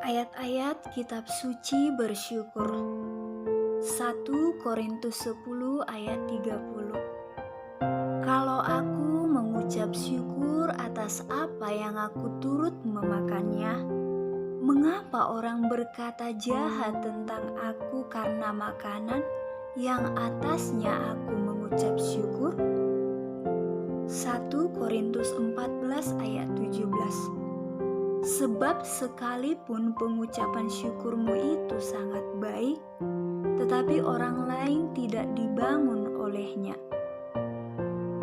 Ayat-ayat kitab suci bersyukur. 1 Korintus 10 ayat 30. Kalau aku mengucap syukur atas apa yang aku turut memakannya, mengapa orang berkata jahat tentang aku karena makanan yang atasnya aku mengucap syukur? 1 Korintus 14 ayat 17. Sebab sekalipun pengucapan syukurmu itu sangat baik, tetapi orang lain tidak dibangun olehnya.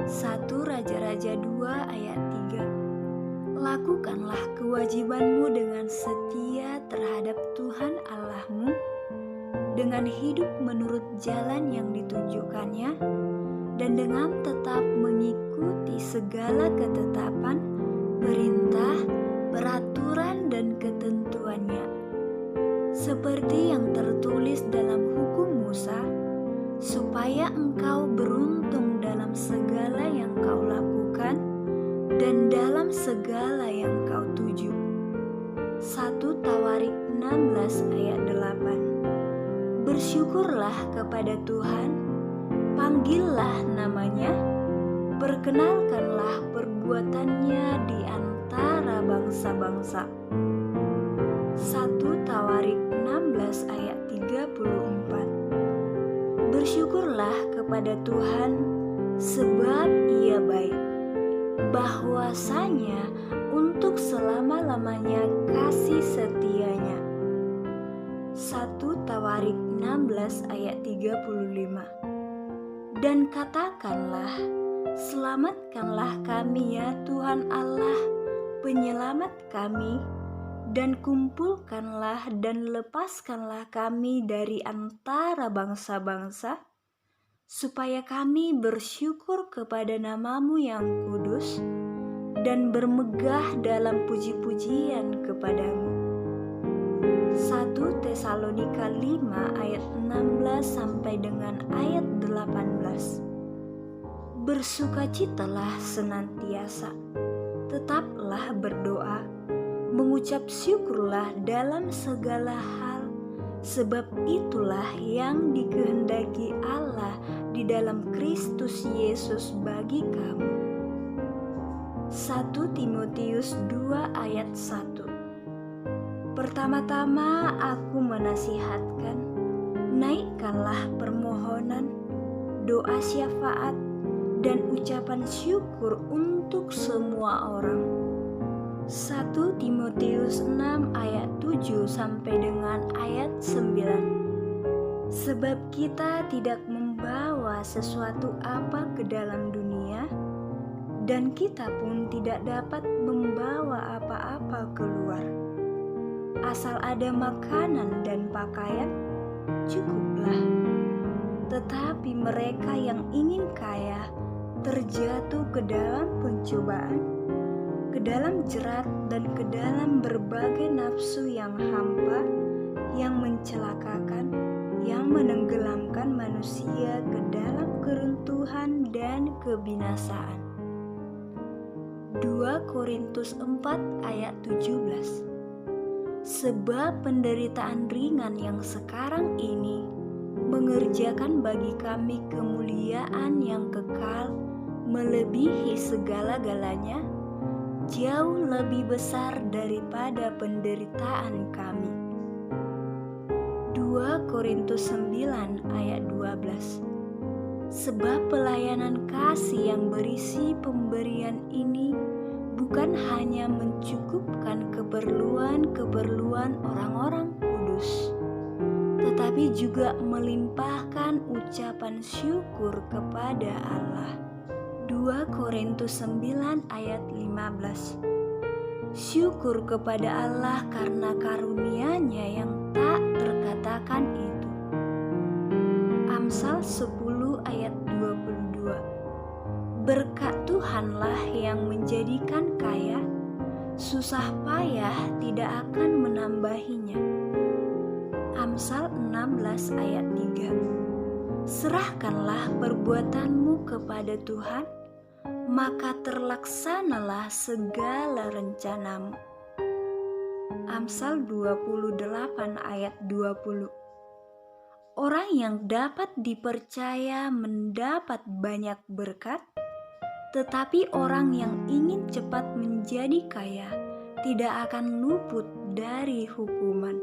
1 Raja-Raja 2 ayat 3. Lakukanlah kewajibanmu dengan setia terhadap Tuhan Allahmu, dengan hidup menurut jalan yang ditunjukkannya, dan dengan tetap mengikuti segala ketetapan, perintah, peraturan dan ketentuannya, seperti yang tertulis dalam hukum Musa, supaya engkau beruntung dalam segala yang kau lakukan dan dalam segala yang kau tuju. 1 Tawarik 16 ayat 8. Bersyukurlah kepada Tuhan, panggillah namanya, perkenalkanlah perbuatannya di antara bangsa-bangsa. 1 Tawarik 16 ayat 34. Bersyukurlah kepada Tuhan sebab Ia baik, bahwasanya untuk selama-lamanya kasih setianya. 1 Tawarik 16 ayat 35. Dan katakanlah, selamatkanlah kami ya Tuhan Allah, penyelamat kami, dan kumpulkanlah dan lepaskanlah kami dari antara bangsa-bangsa, supaya kami bersyukur kepada nama-Mu yang kudus, dan bermegah dalam puji-pujian kepadamu. 1 Tesalonika 5 ayat 16 sampai dengan ayat 18. Bersukacitalah senantiasa, tetaplah berdoa, mengucap syukurlah dalam segala hal, sebab itulah yang dikehendaki Allah di dalam Kristus Yesus bagi kamu. 1 Timotius 2 ayat 1. Pertama-tama aku menasihatkan, naikkanlah permohonan, doa syafaat, dan ucapan syukur untuk semua orang. 1 Timotius 6 ayat 7 sampai dengan ayat 9. Sebab kita tidak membawa sesuatu apa ke dalam dunia, dan kita pun tidak dapat membawa apa-apa keluar. Asal ada makanan dan pakaian, cukuplah. Tetapi mereka yang ingin kaya terjatuh ke dalam pencobaan, ke dalam jerat dan ke dalam berbagai nafsu yang hampa, yang mencelakakan, yang menenggelamkan manusia ke dalam keruntuhan dan kebinasaan. 2 Korintus 4 ayat 17. Sebab penderitaan ringan yang sekarang ini mengerjakan bagi kami kemuliaan yang kekal melebihi segala-galanya, jauh lebih besar daripada penderitaan kami. 2 Korintus 9 ayat 12. Sebab pelayanan kasih yang berisi pemberian ini bukan hanya mencukupkan keperluan-keperluan orang-orang kudus, tetapi juga melimpahkan ucapan syukur kepada Allah. 2 Korintus 9 ayat 15. Syukur kepada Allah karena karunia-Nya yang tak terkatakan itu. Amsal 10 ayat 22. Berkat Tuhanlah yang menjadikan kaya, susah payah tidak akan menambahinya. Amsal 16 ayat 3. Serahkanlah perbuatanmu kepada Tuhan, maka terlaksanalah segala rencanamu. Amsal 28 ayat 20. Orang yang dapat dipercaya mendapat banyak berkat, tetapi orang yang ingin cepat menjadi kaya tidak akan luput dari hukuman.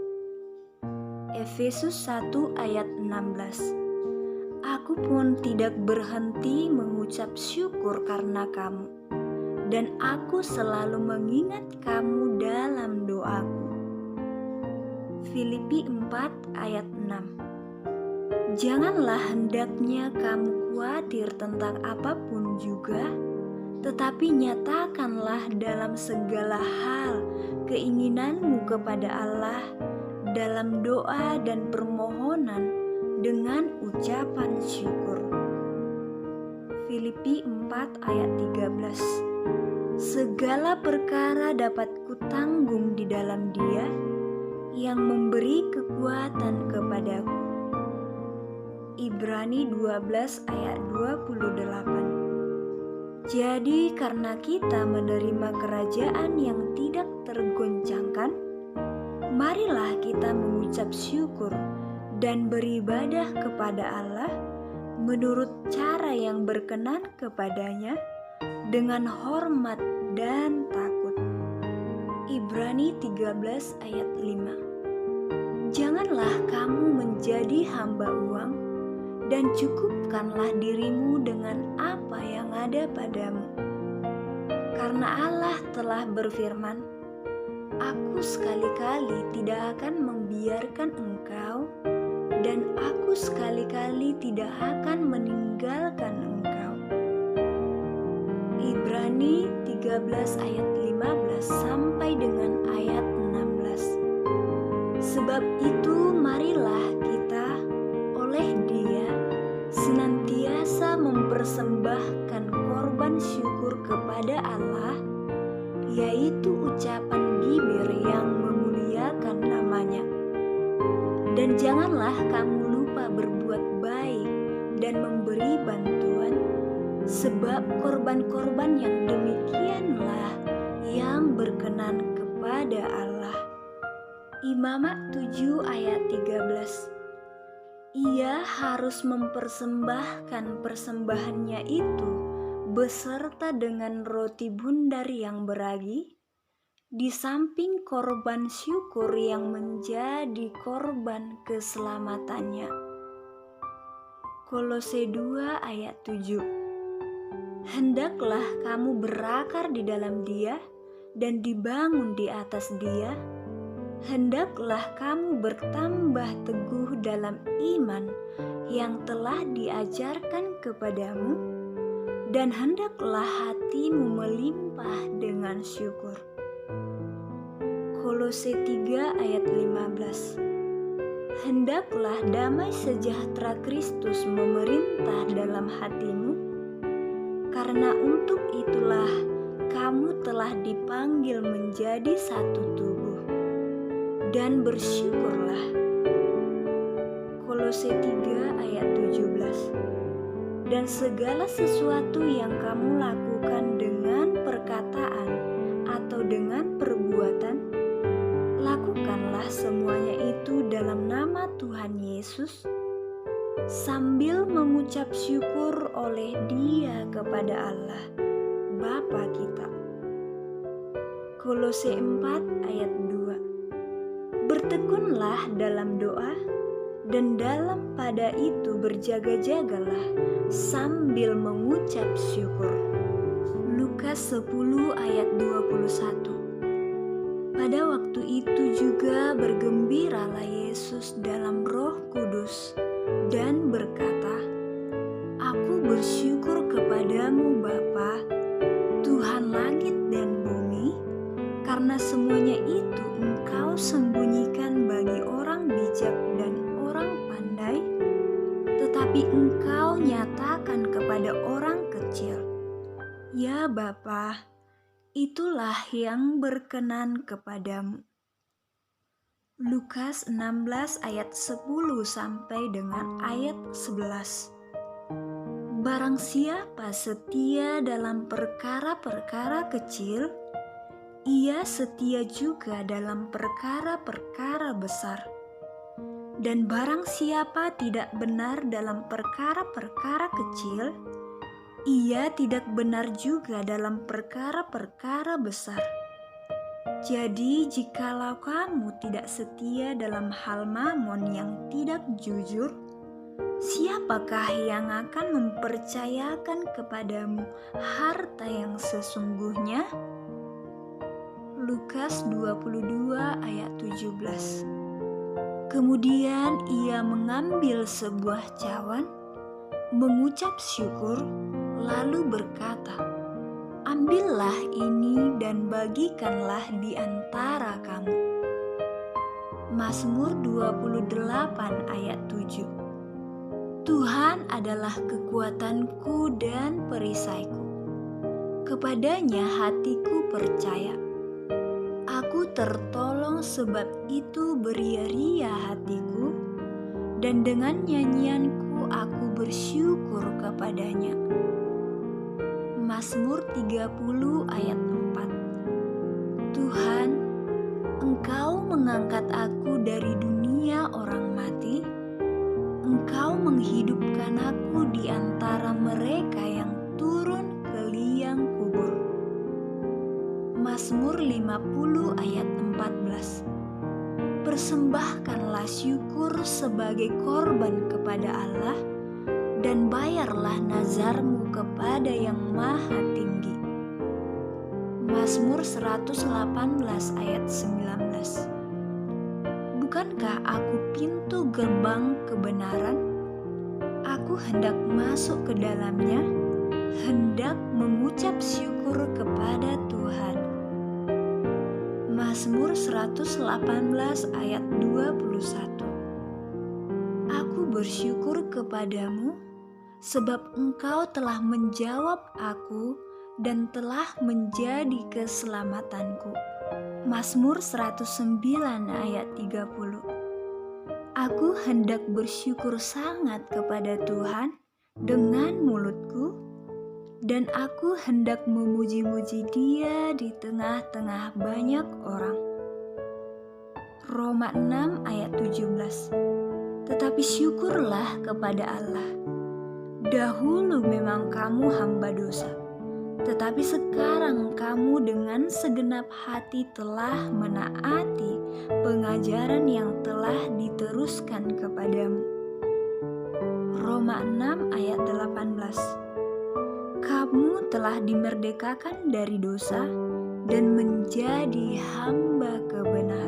Efesus 1 ayat 16. Aku pun tidak berhenti mengucap syukur karena kamu, dan aku selalu mengingat kamu dalam doaku. Filipi 4 ayat 6. Janganlah hendaknya kamu khawatir tentang apapun juga, tetapi nyatakanlah dalam segala hal keinginanmu kepada Allah dalam doa dan permohonan dengan ucapan syukur. Filipi 4 ayat 13. Segala perkara dapat kutanggung di dalam Dia yang memberi kekuatan kepadaku. Ibrani 12 ayat 28. Jadi karena kita menerima kerajaan yang tidak tergoncangkan, marilah kita mengucap syukur dan beribadah kepada Allah menurut cara yang berkenan kepadanya dengan hormat dan takut. Ibrani 13 ayat 5. Janganlah kamu menjadi hamba uang, dan cukupkanlah dirimu dengan apa yang ada padamu. Karena Allah telah berfirman, Aku sekali-kali tidak akan membiarkan engkau, dan aku sekali-kali tidak akan meninggalkan engkau. Ibrani 13 ayat 15 sampai dengan ayat 16. Sebab itu marilah kita oleh Dia senantiasa mempersembahkan korban syukur kepada Allah, yaitu ucapan bibir yang memuliakan namanya. Dan janganlah kamu lupa berbuat baik dan memberi bantuan, sebab korban-korban yang demikianlah yang berkenan kepada Allah. Imamat 7 ayat 13. Ia harus mempersembahkan persembahannya itu beserta dengan roti bundar yang beragi, di samping korban syukur yang menjadi korban keselamatannya. Kolose 2 ayat 7. Hendaklah kamu berakar di dalam Dia dan dibangun di atas Dia. Hendaklah kamu bertambah teguh dalam iman yang telah diajarkan kepadamu, dan hendaklah hatimu melimpah dengan syukur. Kolose 3 ayat 15. Hendaklah damai sejahtera Kristus memerintah dalam hatimu, karena untuk itulah kamu telah dipanggil menjadi satu tubuh. Dan bersyukurlah. Kolose 3 ayat 17. Dan segala sesuatu yang kamu lakukan dengan perkataan atau dengan perbuatan, lakukanlah semuanya itu dalam nama Tuhan Yesus, sambil mengucap syukur oleh Dia kepada Allah, Bapa kita. Kolose 4 ayat 2. Bertekunlah dalam doa, dan dalam pada itu berjaga-jagalah sambil mengucap syukur. Lukas 10 ayat 21. Pada waktu itu juga bergembiralah Yesus dalam Roh Kudus dan berkata, Aku bersyukur kepadamu Bapa, Tuhan langit dan bumi, karena semuanya itu Engkau sembunyikan bagi orang bijak dan orang pandai, tetapi Engkau nyatakan kepada orang kecil. Ya Bapa, itulah yang berkenan kepadamu. Lukas 16 ayat 10 sampai dengan ayat 11. Barang siapa setia dalam perkara-perkara kecil, Ia setia juga dalam perkara-perkara besar. Dan barang siapa tidak benar dalam perkara-perkara kecil, ia tidak benar juga dalam perkara-perkara besar. Jadi jikalau kamu tidak setia dalam hal mamon yang tidak jujur, siapakah yang akan mempercayakan kepadamu harta yang sesungguhnya? Lukas 22 ayat 17. Kemudian ia mengambil sebuah cawan, mengucap syukur, lalu berkata, "Ambillah ini dan bagikanlah di antara kamu." Mazmur 28 ayat 7. Tuhan adalah kekuatanku dan perisaiku. Kepadanya hatiku percaya. Aku tertolong, sebab itu beria-ria hatiku, dan dengan nyanyianku aku bersyukur kepadanya. Mazmur 30 ayat 4. Tuhan, Engkau mengangkat aku dari dunia orang mati. Engkau menghidupkan aku di antara mereka yang turun ke liang kubur. Mazmur 50 ayat 14. Persembahkanlah syukur sebagai korban kepada Allah, dan bayarlah nazarmu kepada Yang Maha Tinggi. Mazmur 118 ayat 19. Bukankah aku pintu gerbang kebenaran? Aku hendak masuk ke dalamnya, hendak mengucap syukur kepada Tuhan. Mazmur 118 ayat 21. Aku bersyukur kepadamu, sebab Engkau telah menjawab aku dan telah menjadi keselamatanku. Mazmur 109 ayat 30. Aku hendak bersyukur sangat kepada Tuhan dengan mulutku, dan aku hendak memuji-muji Dia di tengah-tengah banyak orang. Roma 6 ayat 17. Tetapi syukurlah kepada Allah. Dahulu memang kamu hamba dosa, tetapi sekarang kamu dengan segenap hati telah menaati pengajaran yang telah diteruskan kepadamu. Roma 6 ayat 18. Kamu telah dimerdekakan dari dosa dan menjadi hamba kebenaran.